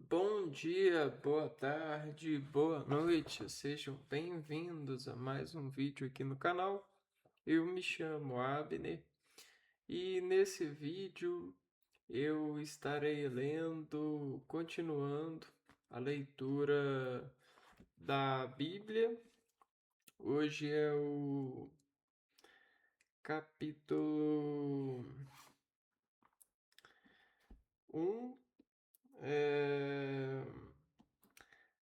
Bom dia, boa tarde, boa noite, sejam bem-vindos a mais um vídeo aqui no canal. Eu me chamo Abner e nesse vídeo eu estarei continuando a leitura da Bíblia. Hoje é o capítulo 1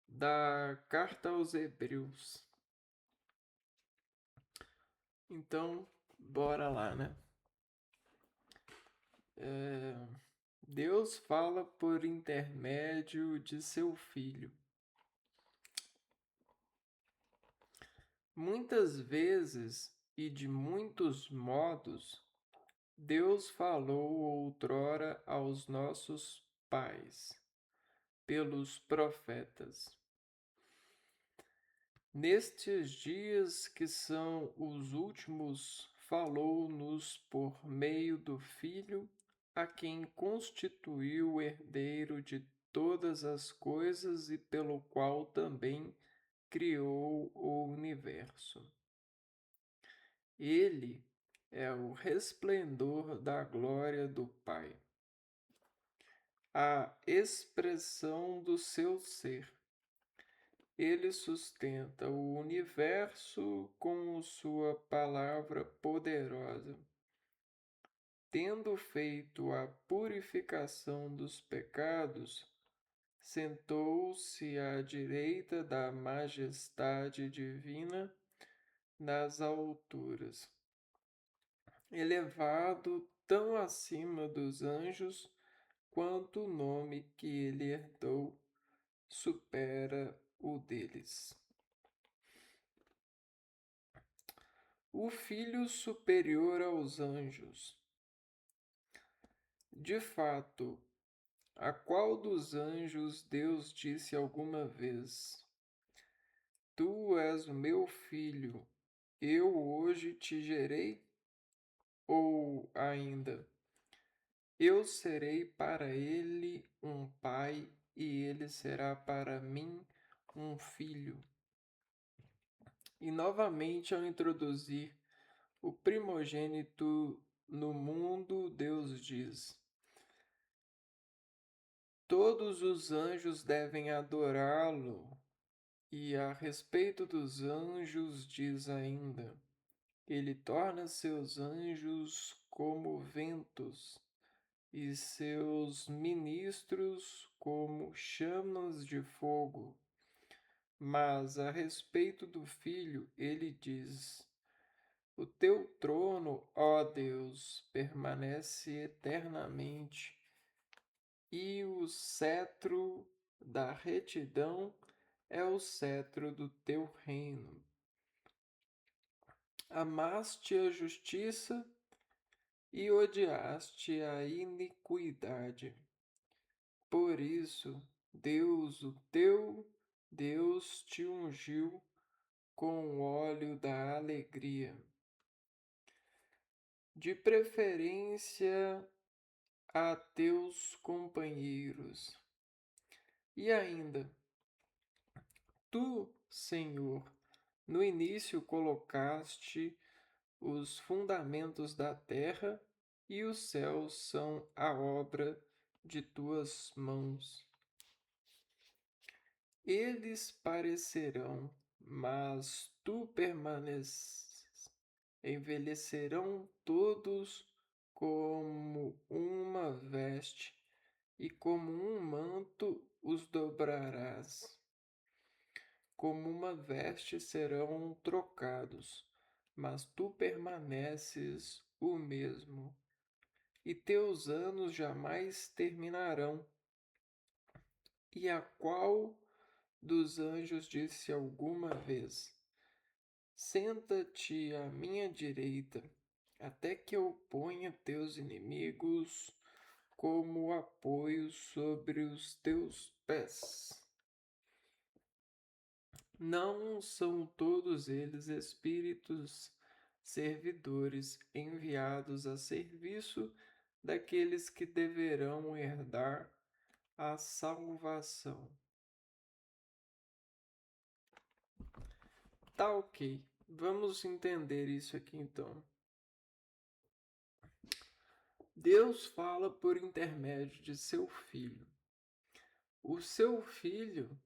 da Carta aos Hebreus. Então, bora lá, né? Deus fala por intermédio de seu Filho. Muitas vezes e de muitos modos, Deus falou outrora aos nossos pais, pelos profetas. Nestes dias que são os últimos, falou-nos por meio do Filho, a quem constituiu o herdeiro de todas as coisas e pelo qual também criou o universo. Ele é o resplendor da glória do Pai, a expressão do seu ser. Ele sustenta o universo com sua palavra poderosa. Tendo feito a purificação dos pecados, sentou-se à direita da majestade divina nas alturas, elevado tão acima dos anjos quanto o nome que ele herdou supera o deles. O Filho superior aos anjos. De fato, a qual dos anjos Deus disse alguma vez: Tu és o meu filho, eu hoje te gerei? Ou ainda, eu serei para ele um pai e ele será para mim um filho? E novamente, ao introduzir o primogênito no mundo, Deus diz: Todos os anjos devem adorá-lo. E a respeito dos anjos, diz ainda: Ele torna seus anjos como ventos, e seus ministros como chamas de fogo. Mas a respeito do Filho, ele diz: O teu trono, ó Deus, permanece eternamente, e o cetro da retidão é o cetro do teu reino. Amaste a justiça e odiaste a iniquidade. Por isso, Deus, o teu Deus, te ungiu com o óleo da alegria. De preferência a teus companheiros. E ainda, tu, Senhor, no início colocaste os fundamentos da terra, e os céus são a obra de tuas mãos. Eles parecerão, mas tu permaneces. Envelhecerão todos como uma veste, e como um manto os dobrarás. Como uma veste serão trocados, mas tu permaneces o mesmo, e teus anos jamais terminarão. E a qual dos anjos disse alguma vez: Senta-te à minha direita, até que eu ponha teus inimigos como apoio sobre os teus pés? Não são todos eles espíritos servidores enviados a serviço daqueles que deverão herdar a salvação. Tá ok. Vamos entender isso aqui então. Deus fala por intermédio de seu filho. O seu filho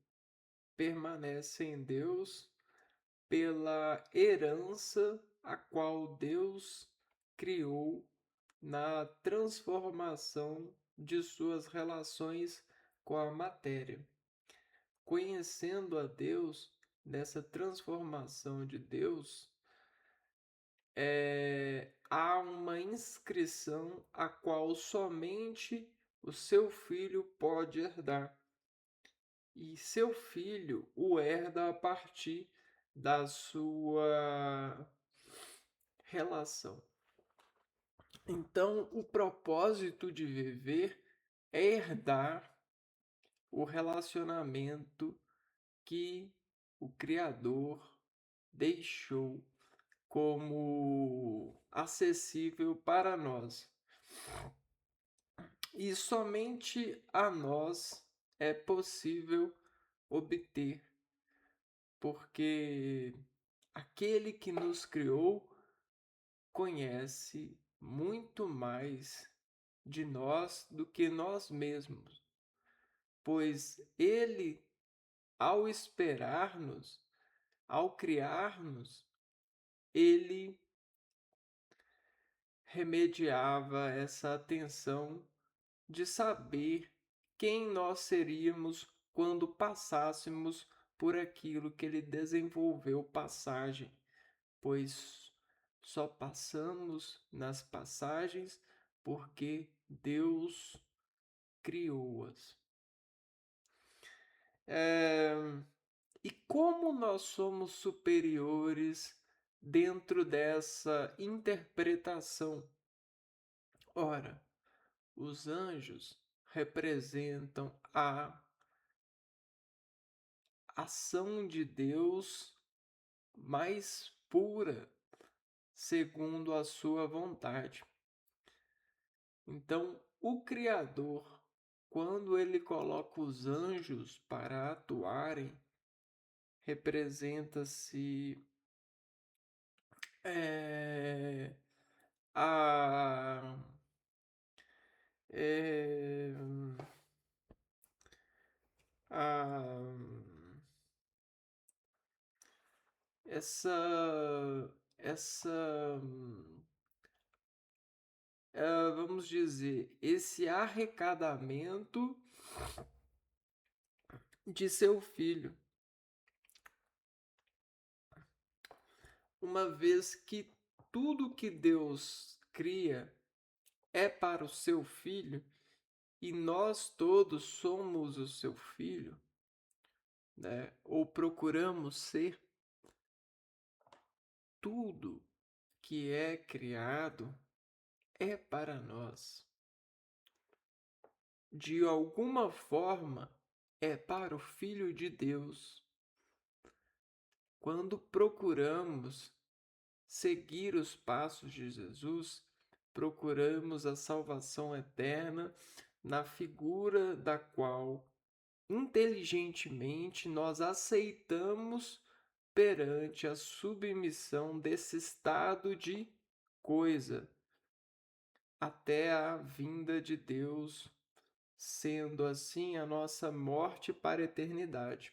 permanece em Deus pela herança a qual Deus criou na transformação de suas relações com a matéria. Conhecendo a Deus, nessa transformação de Deus, há uma inscrição a qual somente o seu filho pode herdar. E seu filho o herda a partir da sua relação. Então, o propósito de viver é herdar o relacionamento que o Criador deixou como acessível para nós. E somente a nós é possível obter, porque aquele que nos criou conhece muito mais de nós do que nós mesmos, pois ele, ao esperar-nos, ao criar-nos, ele remediava essa atenção de saber quem nós seríamos quando passássemos por aquilo que ele desenvolveu passagem, pois só passamos nas passagens porque Deus criou-as. E como nós somos superiores dentro dessa interpretação? Ora, os anjos representam a ação de Deus mais pura, segundo a sua vontade. Então, o Criador, quando ele coloca os anjos para atuarem, representa-se a é, a essa vamos dizer, esse arrecadamento de seu filho, uma vez que tudo que Deus cria é para o seu filho e nós todos somos o seu filho, né? Ou procuramos ser, tudo que é criado é para nós. De alguma forma, é para o Filho de Deus. Quando procuramos seguir os passos de Jesus, procuramos a salvação eterna na figura da qual inteligentemente nós aceitamos perante a submissão desse estado de coisa até a vinda de Deus, sendo assim a nossa morte para a eternidade.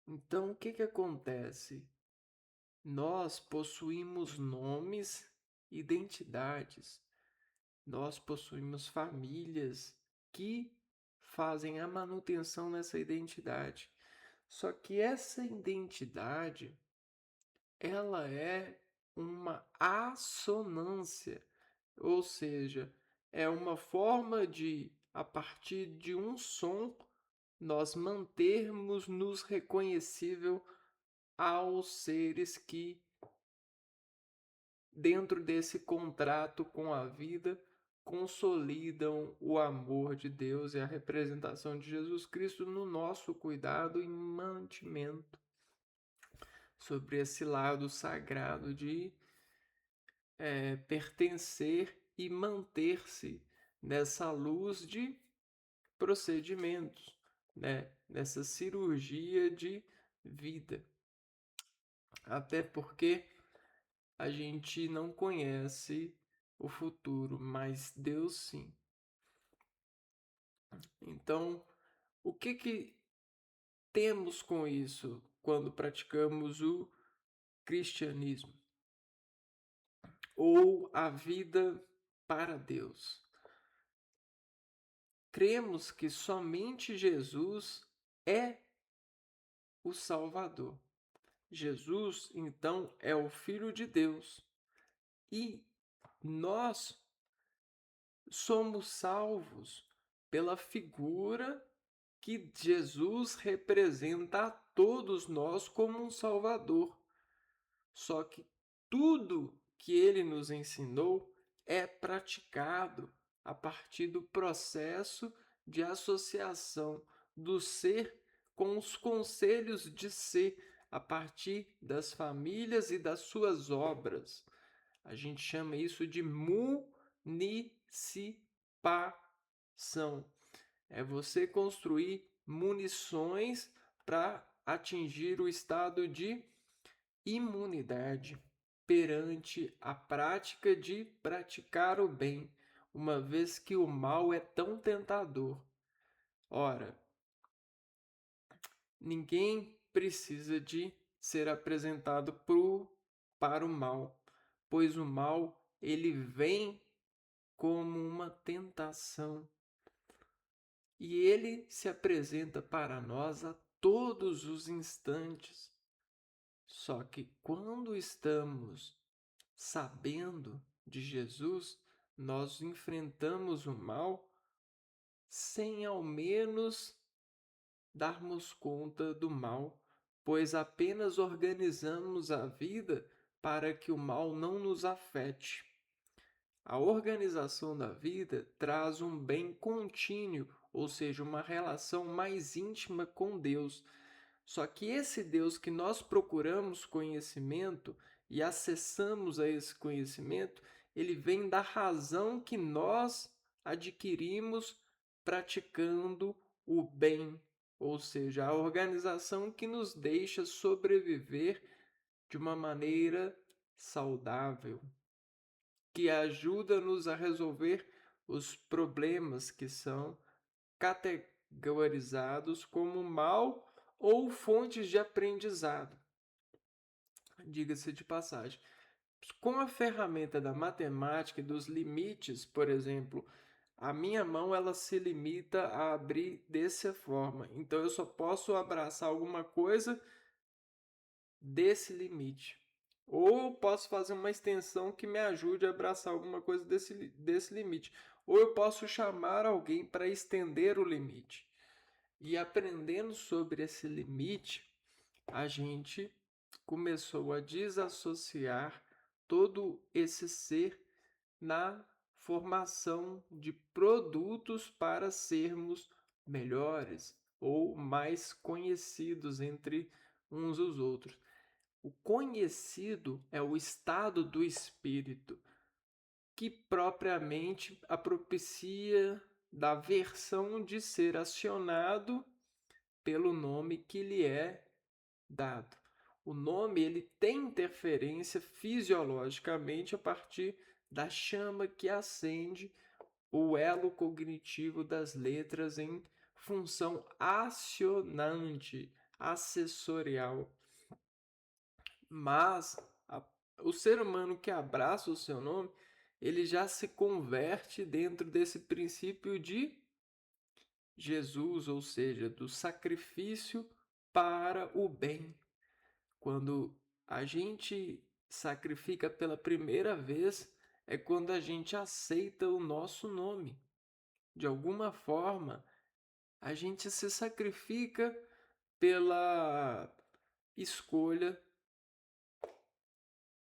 Então, o que acontece? Nós possuímos nomes, identidades, nós possuímos famílias que fazem a manutenção nessa identidade. Só que essa identidade, ela é uma assonância, ou seja, é uma forma de, a partir de um som, nós mantermos-nos reconhecível aos seres que, dentro desse contrato com a vida, consolidam o amor de Deus e a representação de Jesus Cristo no nosso cuidado e mantimento sobre esse lado sagrado de pertencer e manter-se nessa luz de procedimentos, né, nessa cirurgia de vida. Até porque a gente não conhece o futuro, mas Deus sim. Então, o que temos com isso quando praticamos o cristianismo ou a vida para Deus? Cremos que somente Jesus é o Salvador. Jesus, então, é o Filho de Deus e nós somos salvos pela figura que Jesus representa a todos nós como um Salvador. Só que tudo que ele nos ensinou é praticado a partir do processo de associação do ser com os conselhos de ser, a partir das famílias e das suas obras. A gente chama isso de municipação. É você construir munições para atingir o estado de imunidade perante a prática de praticar o bem, uma vez que o mal é tão tentador. Ora, ninguém precisa de ser apresentado para o mal, pois o mal ele vem como uma tentação e ele se apresenta para nós a todos os instantes. Só que quando estamos sabendo de Jesus, nós enfrentamos o mal sem ao menos darmos conta do mal, pois apenas organizamos a vida para que o mal não nos afete. A organização da vida traz um bem contínuo, ou seja, uma relação mais íntima com Deus. Só que esse Deus que nós procuramos conhecimento e acessamos a esse conhecimento, ele vem da razão que nós adquirimos praticando o bem, ou seja, a organização que nos deixa sobreviver de uma maneira saudável, que ajuda-nos a resolver os problemas que são categorizados como mal ou fontes de aprendizado. Diga-se de passagem. Com a ferramenta da matemática e dos limites, por exemplo, a minha mão ela se limita a abrir dessa forma. Então eu só posso abraçar alguma coisa desse limite. Ou posso fazer uma extensão que me ajude a abraçar alguma coisa desse limite. Ou eu posso chamar alguém para estender o limite. E aprendendo sobre esse limite, a gente começou a desassociar todo esse ser na formação de produtos para sermos melhores ou mais conhecidos entre uns os outros. O conhecido é o estado do espírito que propriamente a propicia da versão de ser acionado pelo nome que lhe é dado. O nome ele tem interferência fisiologicamente a partir da chama que acende o elo cognitivo das letras em função acionante, assessorial. Mas o ser humano que abraça o seu nome, ele já se converte dentro desse princípio de Jesus, ou seja, do sacrifício para o bem. Quando a gente sacrifica pela primeira vez, é quando a gente aceita o nosso nome. De alguma forma, a gente se sacrifica pela escolha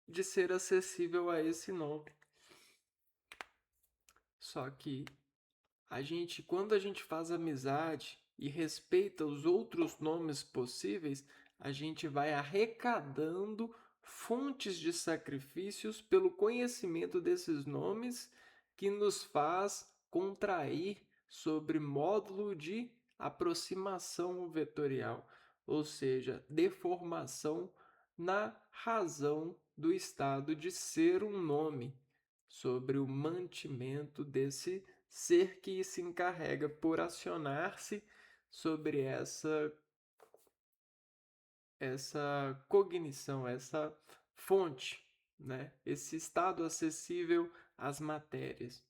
de ser acessível a esse nome. Só que quando a gente faz amizade e respeita os outros nomes possíveis, a gente vai arrecadando fontes de sacrifícios pelo conhecimento desses nomes que nos faz contrair sobre módulo de aproximação vetorial, ou seja, deformação na razão do estado de ser um nome, sobre o mantimento desse ser que se encarrega por acionar-se sobre essa cognição, essa fonte, né? Esse estado acessível às matérias.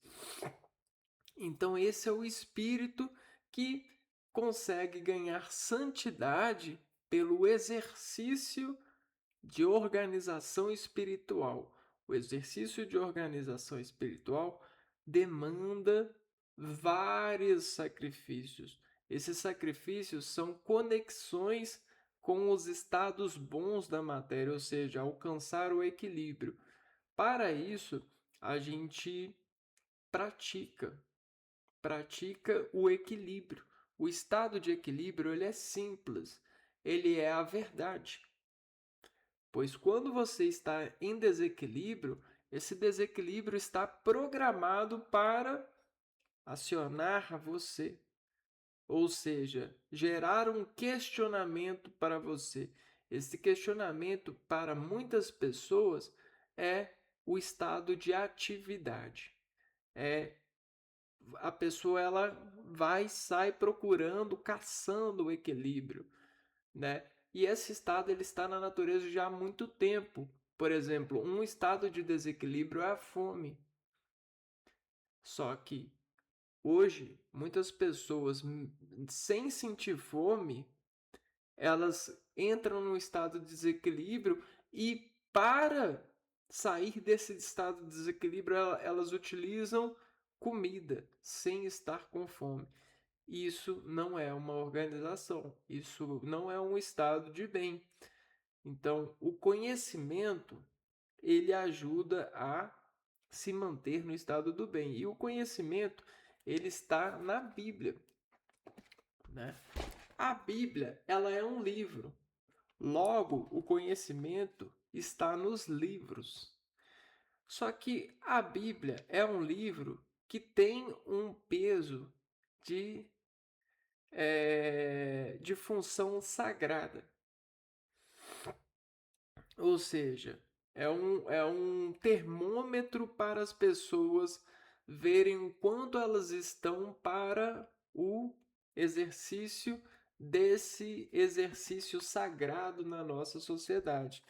Então, esse é o espírito que consegue ganhar santidade pelo exercício de organização espiritual. O exercício de organização espiritual demanda vários sacrifícios. Esses sacrifícios são conexões com os estados bons da matéria, ou seja, alcançar o equilíbrio. Para isso, a gente pratica o equilíbrio. O estado de equilíbrio ele é simples, ele é a verdade. Pois quando você está em desequilíbrio, esse desequilíbrio está programado para acionar você, ou seja, gerar um questionamento para você. Esse questionamento, para muitas pessoas, é o estado de atividade. A pessoa ela vai e sai procurando, caçando o equilíbrio, né? E esse estado ele está na natureza já há muito tempo. Por exemplo, um estado de desequilíbrio é a fome. Só que hoje, muitas pessoas, sem sentir fome, elas entram num estado de desequilíbrio e para sair desse estado de desequilíbrio, elas utilizam comida sem estar com fome. Isso não é uma organização, isso não é um estado de bem. Então, o conhecimento, ele ajuda a se manter no estado do bem. E o conhecimento, ele está na Bíblia, né? A Bíblia, ela é um livro. Logo, o conhecimento está nos livros. Só que a Bíblia é um livro que tem um peso de função sagrada. Ou seja, é um termômetro para as pessoas verem o quanto elas estão para o exercício desse exercício sagrado na nossa sociedade.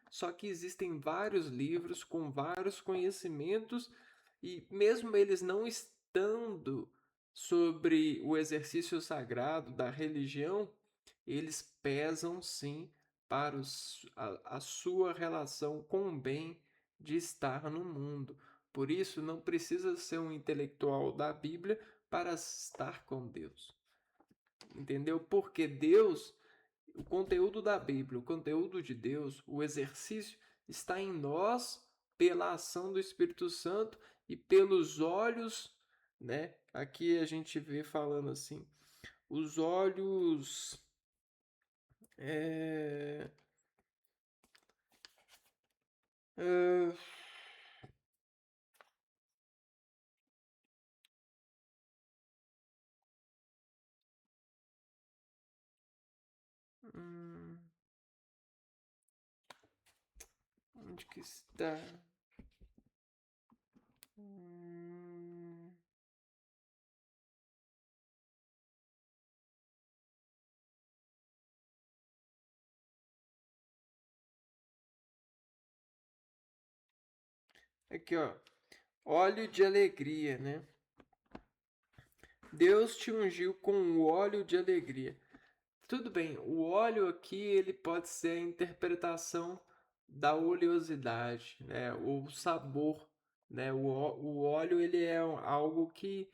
Só que existem vários livros com vários conhecimentos e mesmo eles não estando sobre o exercício sagrado da religião, eles pesam sim para a sua relação com o bem de estar no mundo. Por isso, não precisa ser um intelectual da Bíblia para estar com Deus. Entendeu? Porque Deus, o conteúdo da Bíblia, o conteúdo de Deus, o exercício está em nós pela ação do Espírito Santo e pelos olhos, né? Aqui a gente vê falando assim, os olhos é, é, hum, onde que está? Hum, aqui, ó. Óleo de alegria, né? Deus te ungiu com o óleo de alegria. Tudo bem, o óleo aqui ele pode ser a interpretação da oleosidade, né? O sabor, né? O óleo ele é algo que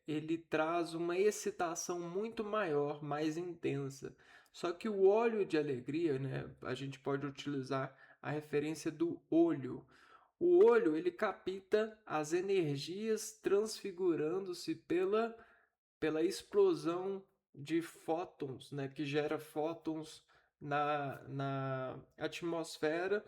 ele traz uma excitação muito maior, mais intensa. Só que o óleo de alegria, né? A gente pode utilizar a referência do olho. O olho ele capta as energias transfigurando-se pela explosão de fótons, né, que gera fótons na atmosfera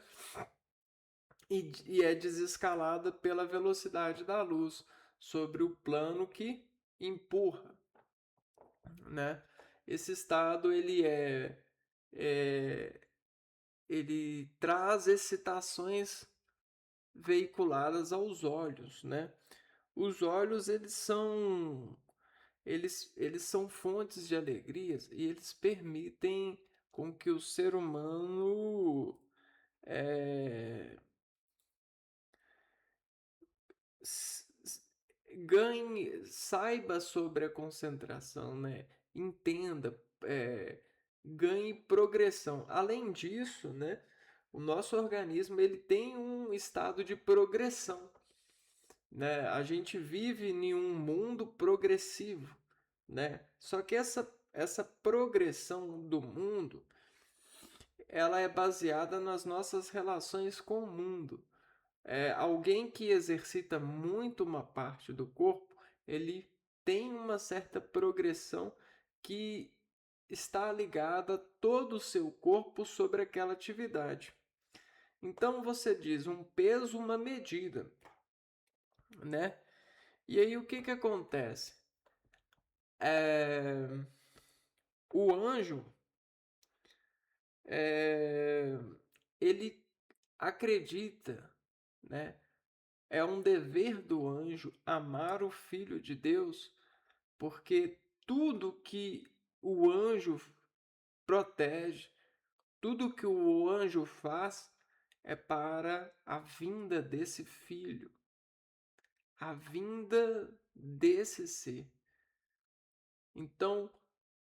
e é desescalada pela velocidade da luz. sobre o plano que empurra, né? Esse estado é ele traz excitações veiculadas aos olhos, né? Os olhos eles são fontes de alegrias e eles permitem com que o ser humano é, ganhe, saiba sobre a concentração, né? Entenda, ganhe progressão. Além disso, né? O nosso organismo ele tem um estado de progressão, né? A gente vive em um mundo progressivo, né? Só que essa progressão do mundo, ela é baseada nas nossas relações com o mundo. Alguém que exercita muito uma parte do corpo, ele tem uma certa progressão que está ligada a todo o seu corpo sobre aquela atividade. Então você diz um peso, uma medida, né? E aí o que que acontece? É, o anjo, é, ele acredita, né? É um dever do anjo amar o Filho de Deus, porque tudo que o anjo protege, tudo que o anjo faz é para a vinda desse filho, a vinda desse ser. Então,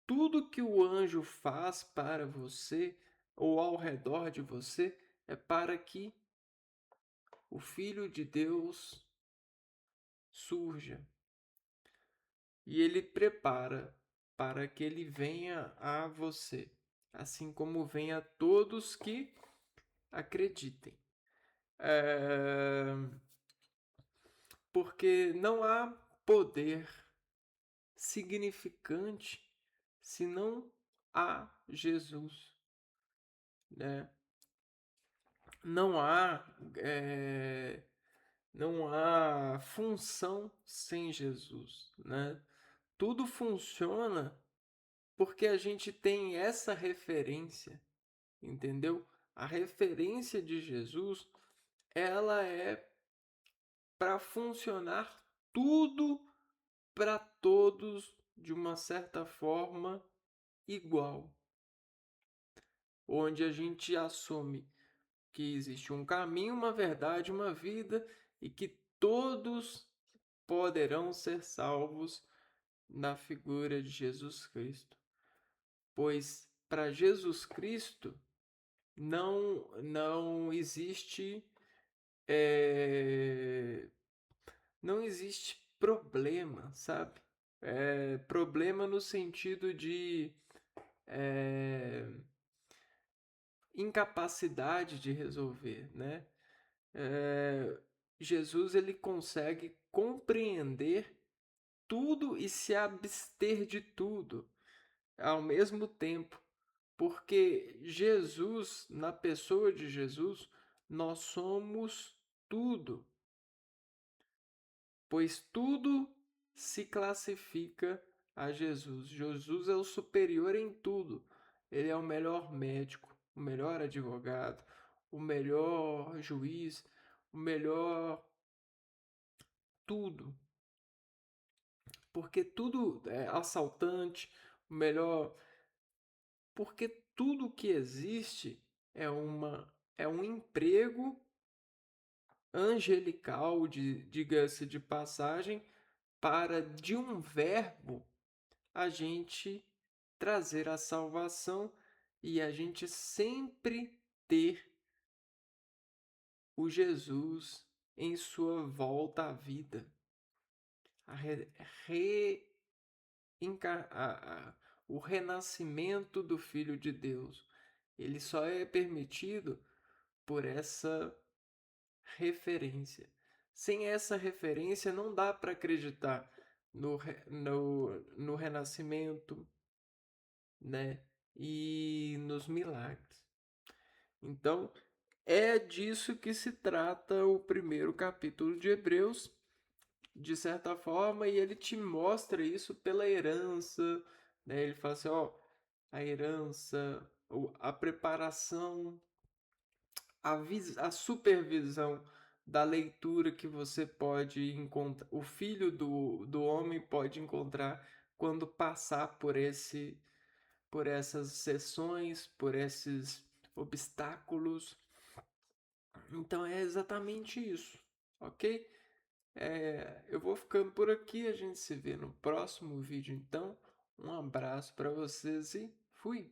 tudo que o anjo faz para você ou ao redor de você é para que o Filho de Deus surja. E ele prepara para que ele venha a você, assim como vem a todos que acreditem. É... Porque não há poder significante se não há Jesus, né? Não há, é... não há função sem Jesus, né? Tudo funciona porque a gente tem essa referência, entendeu? A referência de Jesus, ela é para funcionar tudo para todos de uma certa forma igual, onde a gente assume que existe um caminho, uma verdade, uma vida e que todos poderão ser salvos na figura de Jesus Cristo. Pois para Jesus Cristo não existe é, não existe problema, sabe? Problema no sentido de é, incapacidade de resolver, né? É, Jesus ele consegue compreender tudo e se abster de tudo ao mesmo tempo, porque Jesus, na pessoa de Jesus, nós somos tudo, pois tudo se classifica a Jesus. Jesus é o superior em tudo. Ele é o melhor médico, o melhor advogado, o melhor juiz, o melhor tudo. Porque tudo é assaltante, o melhor, porque tudo que existe é um emprego angelical, diga-se de passagem, para de um verbo a gente trazer a salvação e a gente sempre ter o Jesus em sua volta à vida. A re, re, o renascimento do Filho de Deus. Ele só é permitido por essa referência. Sem essa referência, não dá para acreditar no renascimento, né? E nos milagres. Então, é disso que se trata o primeiro capítulo de Hebreus, de certa forma, e ele te mostra isso pela herança, né? Ele fala assim, ó, a herança, a preparação, a supervisão da leitura que você pode encontrar, o filho do homem pode encontrar quando passar por essas sessões, por esses obstáculos. Então é exatamente isso, ok? Eu vou ficando por aqui, a gente se vê no próximo vídeo então. Um abraço para vocês e fui!